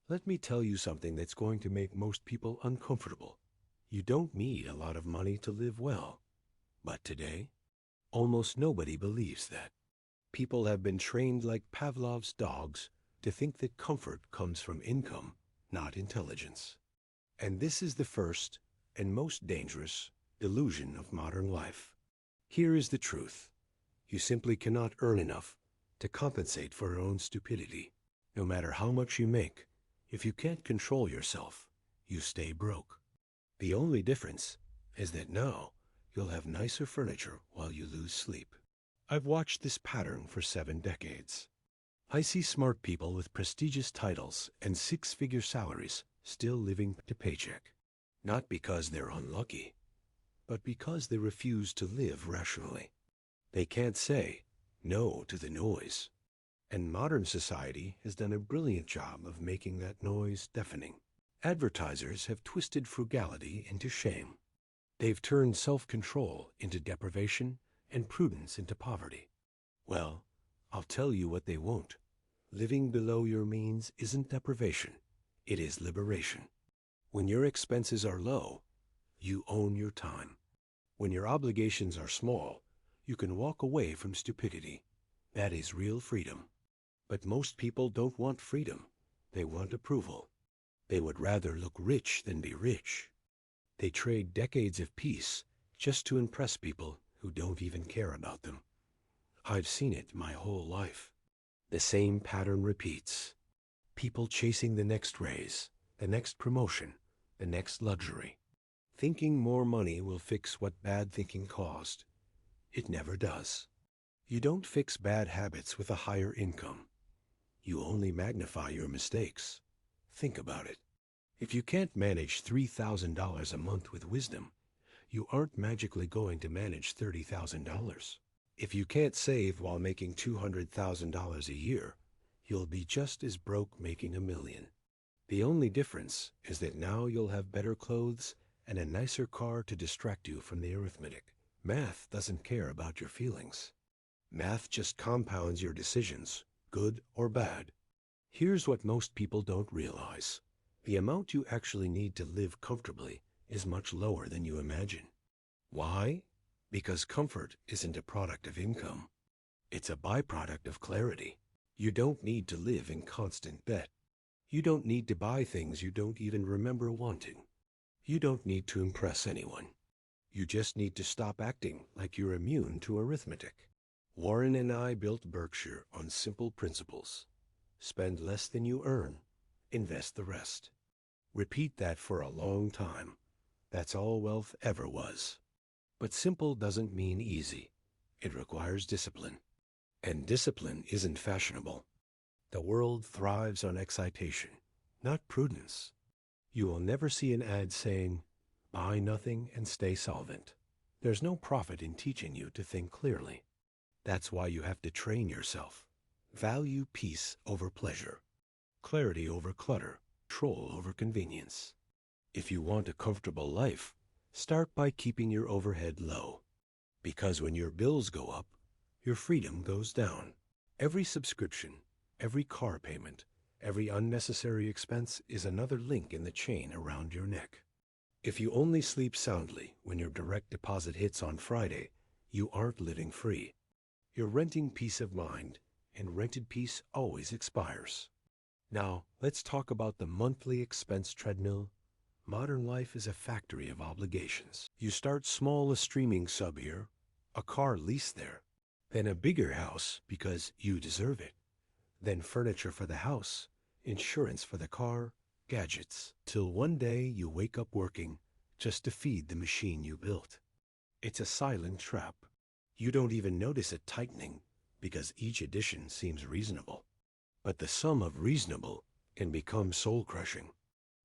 Let me tell you something that's going to make most people uncomfortable. You don't need a lot of money to live well. But today, almost nobody believes that. People have been trained like Pavlov's dogs to think that comfort comes from income, not intelligence. And this is the first and most dangerous illusion of modern life. Here is the truth. You simply cannot earn enough to compensate for your own stupidity. No matter how much you make, if you can't control yourself, you stay broke. The only difference is that now you'll have nicer furniture while you lose sleep. I've watched this pattern for 7 decades. I see smart people with prestigious titles and 6-figure salaries still living to paycheck. Not because they're unlucky, but because they refuse to live rationally. They can't say no to the noise. And modern society has done a brilliant job of making that noise deafening. Advertisers have twisted frugality into shame. They've turned self-control into deprivation and prudence into poverty. Well, I'll tell you what they won't. Living below your means isn't deprivation. It is liberation. When your expenses are low, you own your time. When your obligations are small, you can walk away from stupidity. That is real freedom. But most people don't want freedom. They want approval. They would rather look rich than be rich. They trade decades of peace just to impress people who don't even care about them. I've seen it my whole life. The same pattern repeats. People chasing the next raise, the next promotion, the next luxury. Thinking more money will fix what bad thinking caused. It never does. You don't fix bad habits with a higher income. You only magnify your mistakes. Think about it. If you can't manage $3,000 a month with wisdom, you aren't magically going to manage $30,000. If you can't save while making $200,000 a year, you'll be just as broke making $1 million. The only difference is that now you'll have better clothes and a nicer car to distract you from the arithmetic. Math doesn't care about your feelings. Math just compounds your decisions, good or bad. Here's what most people don't realize. The amount you actually need to live comfortably is much lower than you imagine. Why? Because comfort isn't a product of income. It's a byproduct of clarity. You don't need to live in constant debt. You don't need to buy things you don't even remember wanting. You don't need to impress anyone. You just need to stop acting like you're immune to arithmetic. Warren and I built Berkshire on simple principles. Spend less than you earn. Invest the rest. Repeat that for a long time. That's all wealth ever was. But simple doesn't mean easy. It requires discipline. And discipline isn't fashionable. The world thrives on excitation, not prudence. You will never see an ad saying, "Buy nothing and stay solvent." There's no profit in teaching you to think clearly. That's why you have to train yourself. Value peace over pleasure, clarity over clutter, control over convenience. If you want a comfortable life, start by keeping your overhead low. Because when your bills go up, your freedom goes down. Every subscription, every car payment, every unnecessary expense is another link in the chain around your neck. If you only sleep soundly when your direct deposit hits on Friday, you aren't living free. You're renting peace of mind, and rented peace always expires. Now, let's talk about the monthly expense treadmill. Modern life is a factory of obligations. You start small, a streaming sub here, a car leased there, then a bigger house because you deserve it, then furniture for the house, insurance for the car, gadgets, till one day you wake up working just to feed the machine you built. It's a silent trap. You don't even notice it tightening because each addition seems reasonable. But the sum of reasonable can become soul-crushing.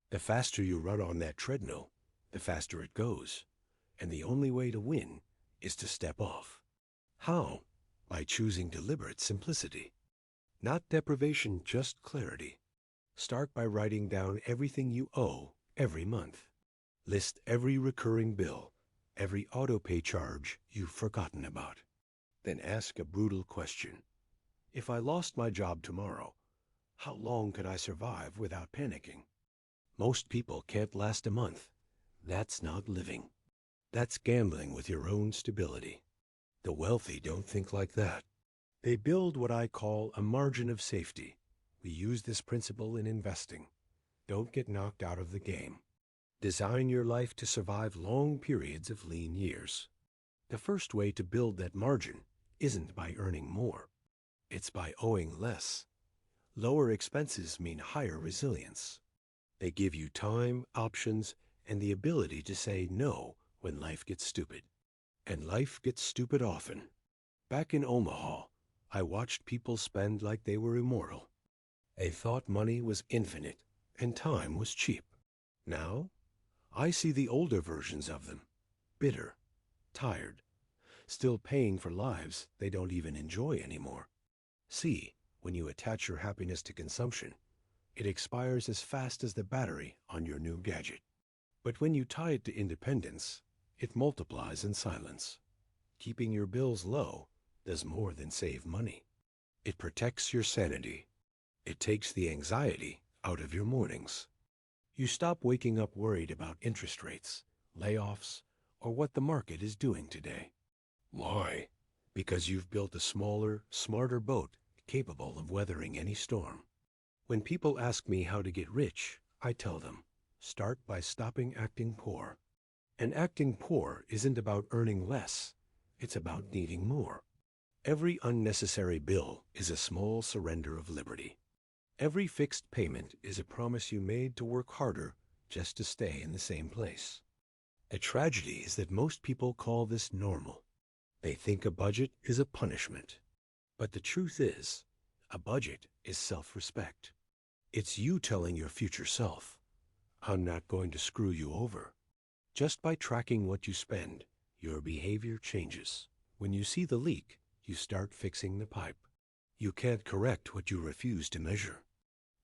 The faster you run on that treadmill, the faster it goes. And the only way to win is to step off. How? By choosing deliberate simplicity. Not deprivation, just clarity. Start by writing down everything you owe every month. List every recurring bill, every auto-pay charge you've forgotten about. Then ask a brutal question. If I lost my job tomorrow, How long could I survive without panicking? Most people can't last a month. That's not living. That's gambling with your own stability. The wealthy don't think like that. They build what I call a margin of safety. We use this principle in investing. Don't get knocked out of the game. Design your life to survive long periods of lean years. The first way to build that margin isn't by earning more. It's by owing less. Lower expenses mean higher resilience. They give you time, options, and the ability to say no when life gets stupid. And life gets stupid often. Back in Omaha, I watched people spend like they were immortal. They thought money was infinite and time was cheap. Now, I see the older versions of them, bitter, tired, still paying for lives they don't even enjoy anymore. See, when you attach your happiness to consumption, it expires as fast as the battery on your new gadget. But when you tie it to independence, it multiplies in silence. Keeping your bills low does more than save money. It protects your sanity. It takes the anxiety out of your mornings. You stop waking up worried about interest rates, layoffs, or what the market is doing today. Why? Because you've built a smaller, smarter boat capable of weathering any storm. When people ask me how to get rich, I tell them, start by stopping acting poor. And acting poor isn't about earning less. It's about needing more. Every unnecessary bill is a small surrender of liberty. Every fixed payment is a promise you made to work harder just to stay in the same place. A tragedy is that most people call this normal. They think a budget is a punishment. But the truth is, a budget is self-respect. It's you telling your future self, I'm not going to screw you over. Just by tracking what you spend, your behavior changes. When you see the leak, you start fixing the pipe. You can't correct what you refuse to measure.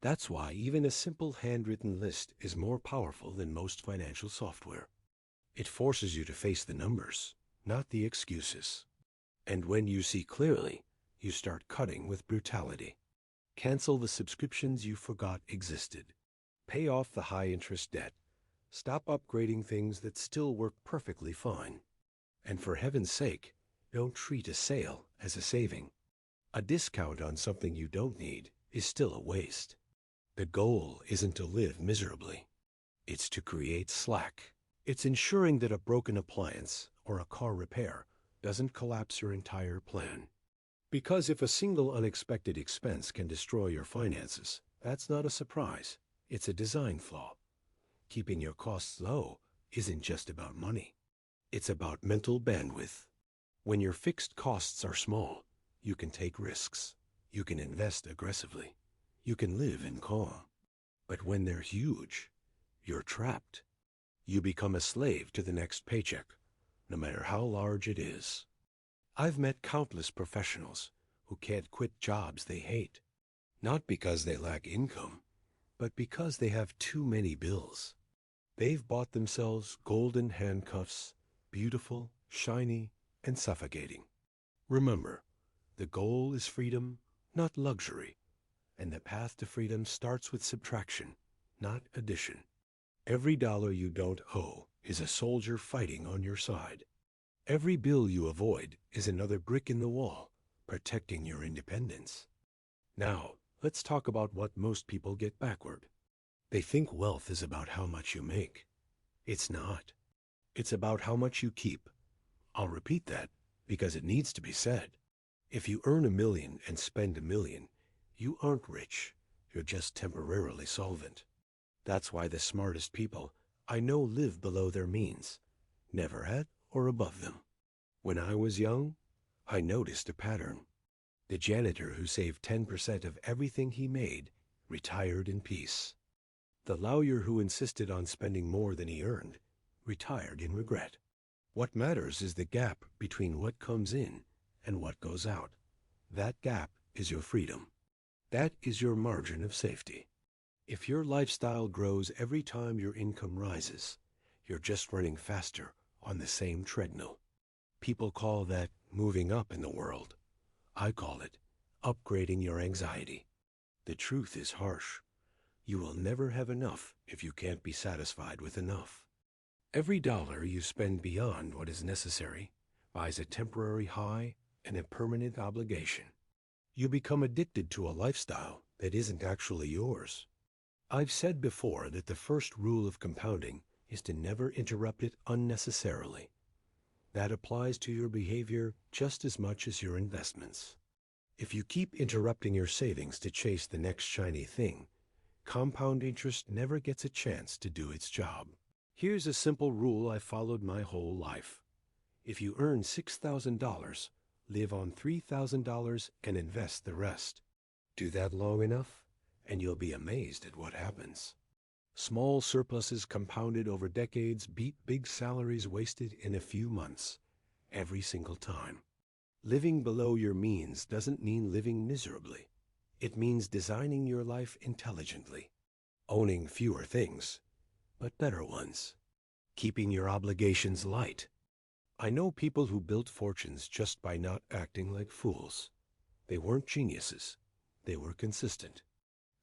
That's why even a simple handwritten list is more powerful than most financial software. It forces you to face the numbers, not the excuses. And when you see clearly, you start cutting with brutality. Cancel the subscriptions you forgot existed. Pay off the high-interest debt. Stop upgrading things that still work perfectly fine. And for heaven's sake, don't treat a sale as a saving. A discount on something you don't need is still a waste. The goal isn't to live miserably. It's to create slack. It's ensuring that a broken appliance or a car repair doesn't collapse your entire plan. Because if a single unexpected expense can destroy your finances, that's not a surprise. It's a design flaw. Keeping your costs low isn't just about money. It's about mental bandwidth. When your fixed costs are small, you can take risks. You can invest aggressively. You can live in calm. But when they're huge, you're trapped. You become a slave to the next paycheck, no matter how large it is. I've met countless professionals who can't quit jobs they hate, not because they lack income, but because they have too many bills. They've bought themselves golden handcuffs, beautiful, shiny, and suffocating. Remember, the goal is freedom, not luxury, and the path to freedom starts with subtraction, not addition. Every dollar you don't owe is a soldier fighting on your side. Every bill you avoid is another brick in the wall, protecting your independence. Now, let's talk about what most people get backward. They think wealth is about how much you make. It's not. It's about how much you keep. I'll repeat that because it needs to be said. If you earn $1 million and spend $1 million, you aren't rich. You're just temporarily solvent. That's why the smartest people I know live below their means, never at or above them. When I was young, I noticed a pattern. The janitor who saved 10% of everything he made retired in peace. The lawyer who insisted on spending more than he earned retired in regret. What matters is the gap between what comes in and what goes out. That gap is your freedom. That is your margin of safety. If your lifestyle grows every time your income rises, you're just running faster on the same treadmill. People call that moving up in the world. I call it upgrading your anxiety. The truth is harsh. You will never have enough if you can't be satisfied with enough. Every dollar you spend beyond what is necessary buys a temporary high and a permanent obligation. You become addicted to a lifestyle that isn't actually yours. I've said before that the first rule of compounding is to never interrupt it unnecessarily. That applies to your behavior just as much as your investments. If you keep interrupting your savings to chase the next shiny thing, compound interest never gets a chance to do its job. Here's a simple rule I've followed my whole life. If you earn $6,000, live on $3,000 and invest the rest. Do that long enough, and you'll be amazed at what happens. Small surpluses compounded over decades beat big salaries wasted in a few months, every single time. Living below your means doesn't mean living miserably. It means designing your life intelligently, owning fewer things, but better ones, keeping your obligations light. I know people who built fortunes just by not acting like fools. They weren't geniuses. They were consistent.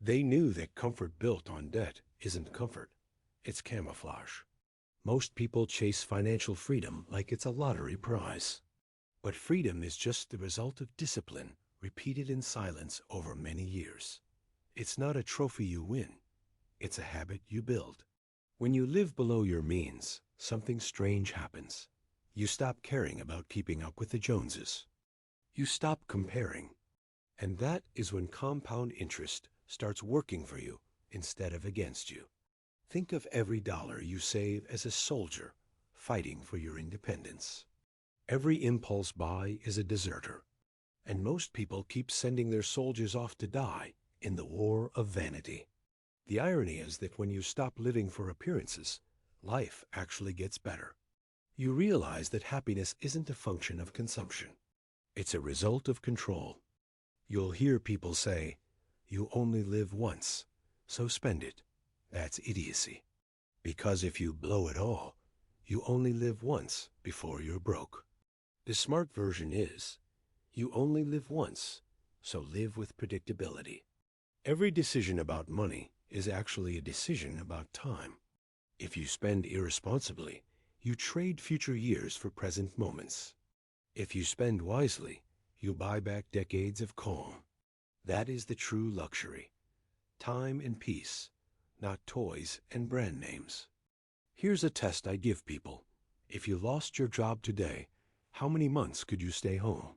They knew that comfort built on debt isn't comfort. It's camouflage. Most people chase financial freedom like it's a lottery prize. But freedom is just the result of discipline repeated in silence over many years. It's not a trophy you win. It's a habit you build. When you live below your means, something strange happens. You stop caring about keeping up with the Joneses. You stop comparing. And that is when compound interest starts working for you instead of against you. Think of every dollar you save as a soldier fighting for your independence. Every impulse buy is a deserter, and most people keep sending their soldiers off to die in the war of vanity. The irony is that when you stop living for appearances, life actually gets better. You realize that happiness isn't a function of consumption. It's a result of control. You'll hear people say, "You only live once, so spend it." That's idiocy. Because if you blow it all, you only live once before you're broke. The smart version is, you only live once, so live with predictability. Every decision about money is actually a decision about time. If you spend irresponsibly, you trade future years for present moments. If you spend wisely, you buy back decades of calm. That is the true luxury. Time and peace, not toys and brand names. Here's a test I give people. If you lost your job today, how many months could you stay home?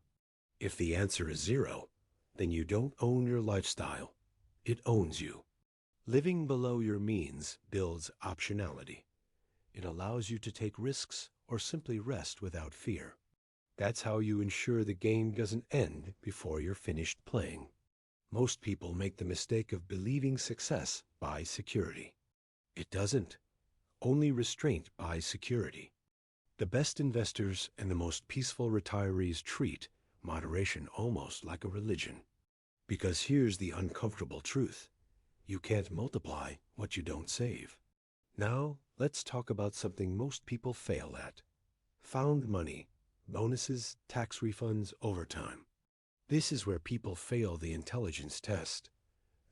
If the answer is 0, then you don't own your lifestyle. It owns you. Living below your means builds optionality. It allows you to take risks or simply rest without fear. That's how you ensure the game doesn't end before you're finished playing. Most people make the mistake of believing success buys security. It doesn't. Only restraint buys security. The best investors and the most peaceful retirees treat moderation almost like a religion. Because here's the uncomfortable truth. You can't multiply what you don't save. Now, let's talk about something most people fail at. Found money, bonuses, tax refunds, overtime. This is where people fail the intelligence test.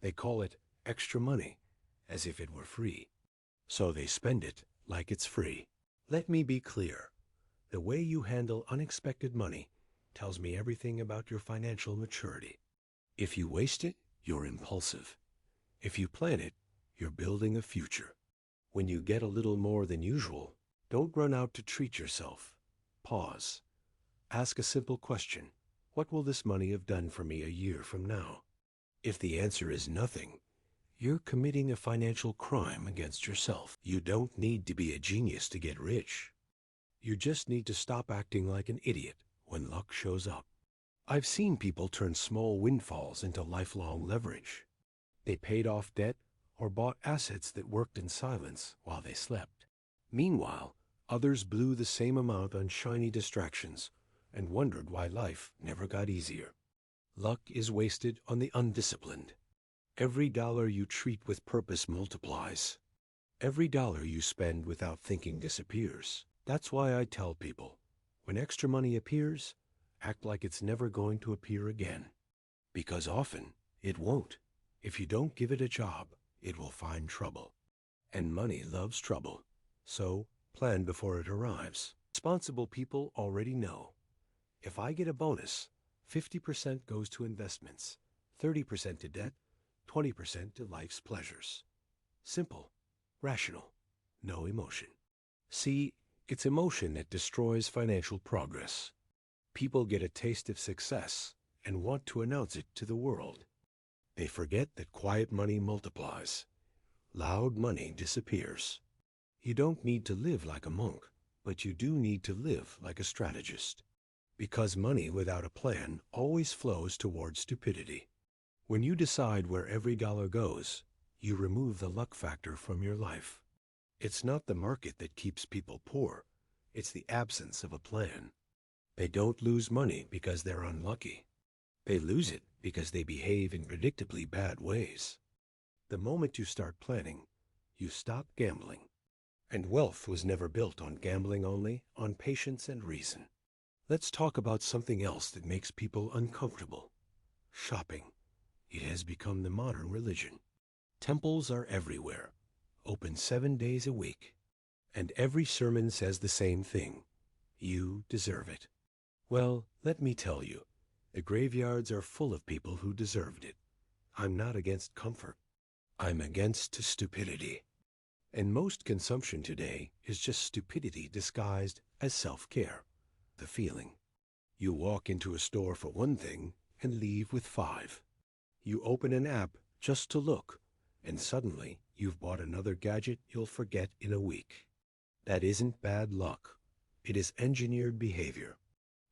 They call it extra money, as if it were free. So they spend it like it's free. Let me be clear. The way you handle unexpected money tells me everything about your financial maturity. If you waste it, you're impulsive. If you plan it, you're building a future. When you get a little more than usual, don't run out to treat yourself. Pause. Ask a simple question. What will this money have done for me a year from now? If the answer is nothing, you're committing a financial crime against yourself. You don't need to be a genius to get rich. You just need to stop acting like an idiot when luck shows up. I've seen people turn small windfalls into lifelong leverage. They paid off debt or bought assets that worked in silence while they slept. Meanwhile, others blew the same amount on shiny distractions and wondered why life never got easier. Luck is wasted on the undisciplined. Every dollar you treat with purpose multiplies. Every dollar you spend without thinking disappears. That's why I tell people, when extra money appears, act like it's never going to appear again. Because often, it won't. If you don't give it a job, it will find trouble. And money loves trouble. So, plan before it arrives. Responsible people already know. If I get a bonus, 50% goes to investments, 30% to debt, 20% to life's pleasures. Simple, rational, no emotion. See, it's emotion that destroys financial progress. People get a taste of success and want to announce it to the world. They forget that quiet money multiplies. Loud money disappears. You don't need to live like a monk, but you do need to live like a strategist. Because money without a plan always flows towards stupidity. When you decide where every dollar goes, you remove the luck factor from your life. It's not the market that keeps people poor. It's the absence of a plan. They don't lose money because they're unlucky. They lose it because they behave in predictably bad ways. The moment you start planning, you stop gambling. And wealth was never built on gambling only, on patience and reason. Let's talk about something else that makes people uncomfortable. Shopping. It has become the modern religion. Temples are everywhere, open 7 days a week. And every sermon says the same thing. You deserve it. Well, let me tell you, the graveyards are full of people who deserved it. I'm not against comfort. I'm against stupidity. And most consumption today is just stupidity disguised as self-care. The feeling. You walk into a store for one thing and leave with 5. You open an app just to look, and suddenly you've bought another gadget you'll forget in a week. That isn't bad luck. It is engineered behavior.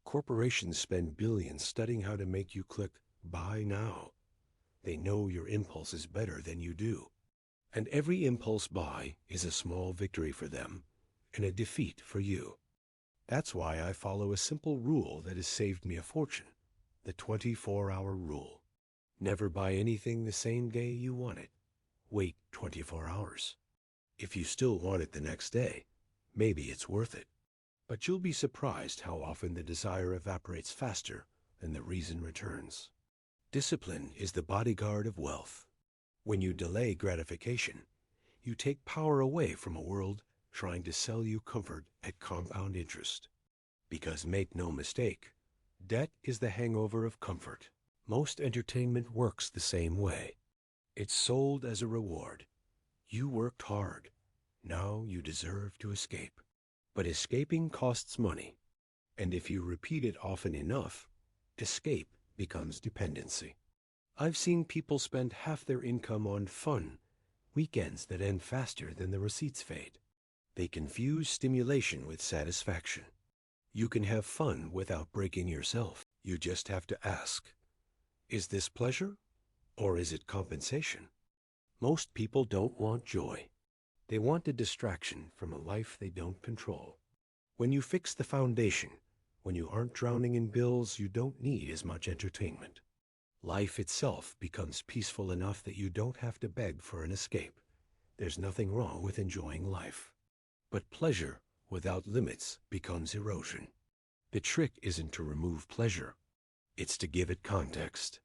Corporations spend billions studying how to make you click buy now. They know your impulse is better than you do. And every impulse buy is a small victory for them and a defeat for you. That's why I follow a simple rule that has saved me a fortune, the 24-hour rule. Never buy anything the same day you want it. Wait 24 hours. If you still want it the next day, maybe it's worth it. But you'll be surprised how often the desire evaporates faster than the reason returns. Discipline is the bodyguard of wealth. When you delay gratification, you take power away from a world trying to sell you comfort at compound interest. Because make no mistake, debt is the hangover of comfort. Most entertainment works the same way. It's sold as a reward. You worked hard. Now you deserve to escape. But escaping costs money. And if you repeat it often enough, escape becomes dependency. I've seen people spend half their income on fun, weekends that end faster than the receipts fade. They confuse stimulation with satisfaction. You can have fun without breaking yourself. You just have to ask, is this pleasure or is it compensation? Most people don't want joy. They want a distraction from a life they don't control. When you fix the foundation, when you aren't drowning in bills, you don't need as much entertainment. Life itself becomes peaceful enough that you don't have to beg for an escape. There's nothing wrong with enjoying life. But pleasure without limits becomes erosion. The trick isn't to remove pleasure. It's to give it context.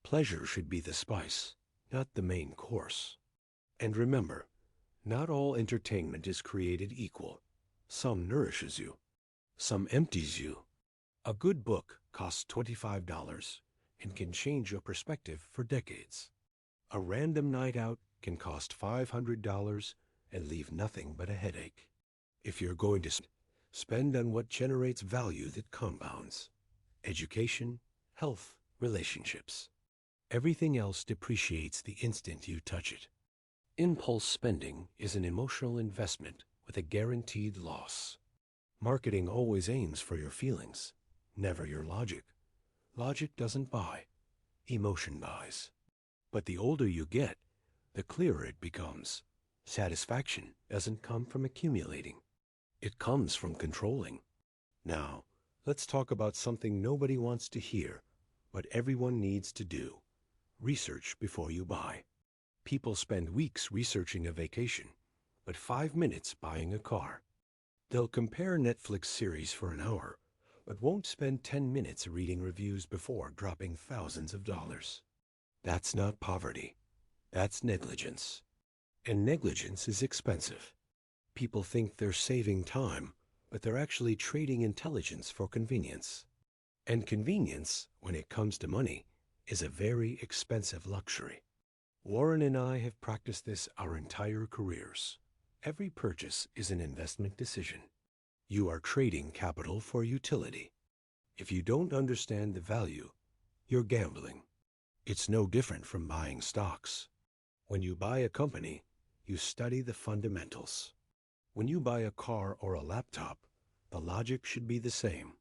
Pleasure should be the spice, not the main course. And remember, not all entertainment is created equal. Some nourishes you. Some empties you. A good book costs $25 and can change your perspective for decades. A random night out can cost $500 and leave nothing but a headache. If you're going to spend on what generates value that compounds. Education, health, relationships. Everything else depreciates the instant you touch it. Impulse spending is an emotional investment with a guaranteed loss. Marketing always aims for your feelings, never your logic. Logic doesn't buy. Emotion buys. But the older you get, the clearer it becomes. Satisfaction doesn't come from accumulating. It comes from controlling. Now, let's talk about something nobody wants to hear, but everyone needs to do. Research before you buy. People spend weeks researching a vacation, but 5 minutes buying a car. They'll compare Netflix series for an hour, but won't spend 10 minutes reading reviews before dropping thousands of dollars. That's not poverty. That's negligence. And negligence is expensive. People think they're saving time, but they're actually trading intelligence for convenience. And convenience, when it comes to money, is a very expensive luxury. Warren and I have practiced this our entire careers. Every purchase is an investment decision. You are trading capital for utility. If you don't understand the value, you're gambling. It's no different from buying stocks. When you buy a company, you study the fundamentals. When you buy a car or a laptop, the logic should be the same.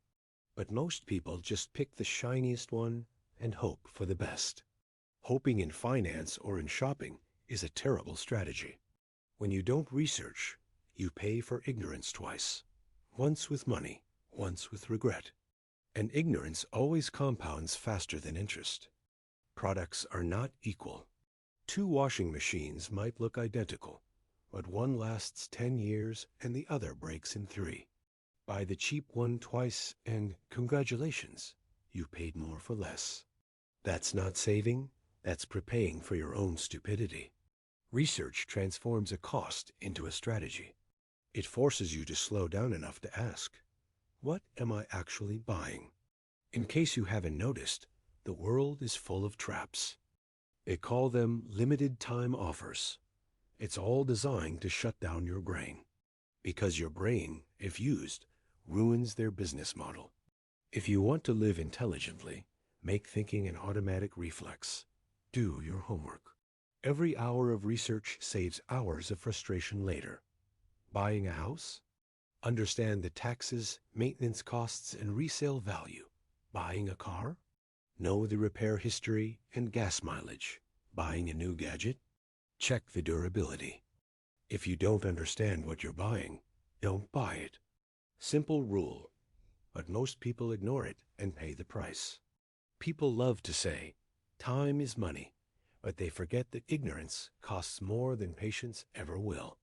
But most people just pick the shiniest one and hope for the best. Hoping in finance or in shopping is a terrible strategy. When you don't research, you pay for ignorance twice. Once with money, once with regret. And ignorance always compounds faster than interest. Products are not equal. Two washing machines might look identical, but one lasts 10 years and the other breaks in 3. Buy the cheap one twice and congratulations, you paid more for less. That's not saving, that's prepaying for your own stupidity. Research transforms a cost into a strategy. It forces you to slow down enough to ask, what am I actually buying? In case you haven't noticed, the world is full of traps. They call them limited time offers. It's all designed to shut down your brain. Because your brain, if used, ruins their business model. If you want to live intelligently, make thinking an automatic reflex. Do your homework. Every hour of research saves hours of frustration later. Buying a house? Understand the taxes, maintenance costs, and resale value. Buying a car? Know the repair history and gas mileage. Buying a new gadget? Check the durability. If you don't understand what you're buying, don't buy it. Simple rule, but most people ignore it and pay the price. People love to say, time is money, but they forget that ignorance costs more than patience ever will.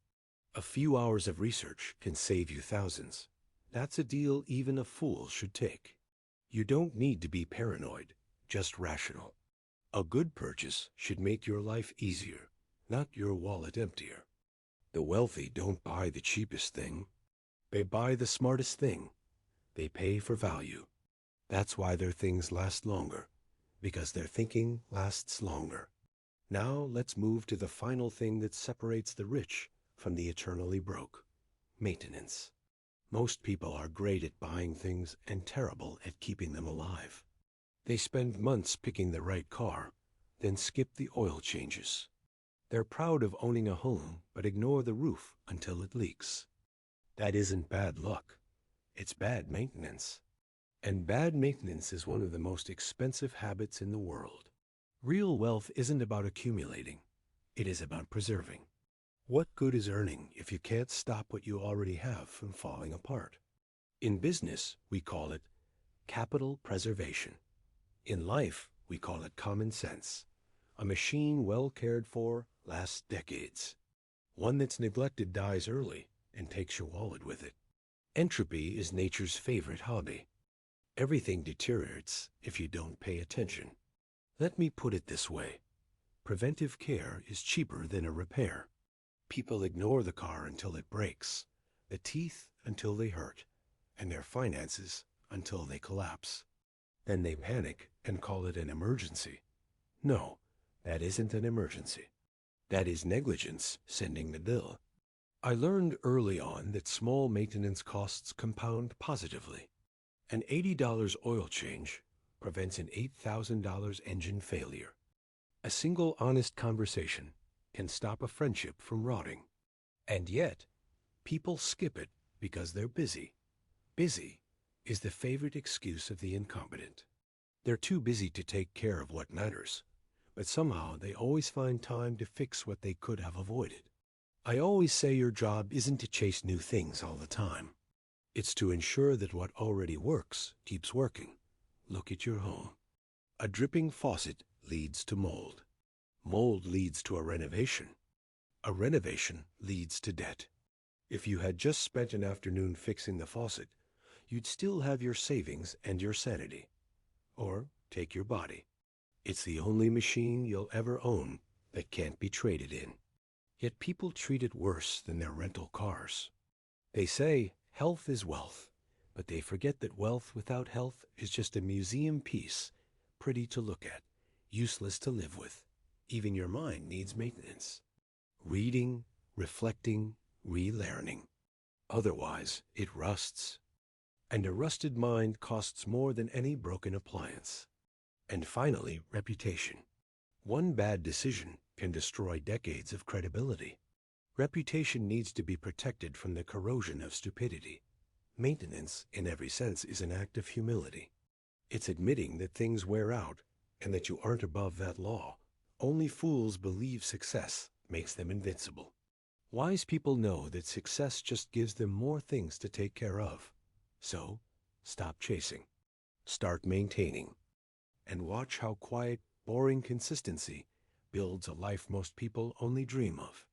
A few hours of research can save you thousands. That's a deal even a fool should take. You don't need to be paranoid, just rational. A good purchase should make your life easier, not your wallet emptier. The wealthy don't buy the cheapest thing. They buy the smartest thing. They pay for value. That's why their things last longer, because their thinking lasts longer. Now let's move to the final thing that separates the rich from the eternally broke: maintenance. Most people are great at buying things and terrible at keeping them alive. They spend months picking the right car, then skip the oil changes. They're proud of owning a home, but ignore the roof until it leaks. That isn't bad luck. It's bad maintenance. And bad maintenance is one of the most expensive habits in the world. Real wealth isn't about accumulating. It is about preserving. What good is earning if you can't stop what you already have from falling apart? In business, we call it capital preservation. In life, we call it common sense. A machine well cared for lasts decades. One that's neglected dies early and takes your wallet with it. Entropy is nature's favorite hobby. Everything deteriorates if you don't pay attention. Let me put it this way. Preventive care is cheaper than a repair. People ignore the car until it breaks, the teeth until they hurt, and their finances until they collapse. Then they panic and call it an emergency. No, that isn't an emergency. That is negligence sending the bill. I learned early on that small maintenance costs compound positively. An $80 oil change prevents an $8,000 engine failure. A single honest conversation can stop a friendship from rotting. And yet, people skip it because they're busy. Busy is the favorite excuse of the incompetent. They're too busy to take care of what matters, but somehow they always find time to fix what they could have avoided. I always say your job isn't to chase new things all the time. It's to ensure that what already works keeps working. Look at your home. A dripping faucet leads to mold. Mold leads to a renovation. A renovation leads to debt. If you had just spent an afternoon fixing the faucet, you'd still have your savings and your sanity. Or take your body. It's the only machine you'll ever own that can't be traded in. Yet people treat it worse than their rental cars. They say health is wealth, but they forget that wealth without health is just a museum piece, pretty to look at, useless to live with. Even your mind needs maintenance. Reading, reflecting, relearning. Otherwise, it rusts. And a rusted mind costs more than any broken appliance. And finally, reputation. One bad decision can destroy decades of credibility. Reputation needs to be protected from the corrosion of stupidity. Maintenance, in every sense, is an act of humility. It's admitting that things wear out and that you aren't above that law. Only fools believe success makes them invincible. Wise people know that success just gives them more things to take care of. So, stop chasing. Start maintaining. And watch how quiet, boring consistency builds a life most people only dream of.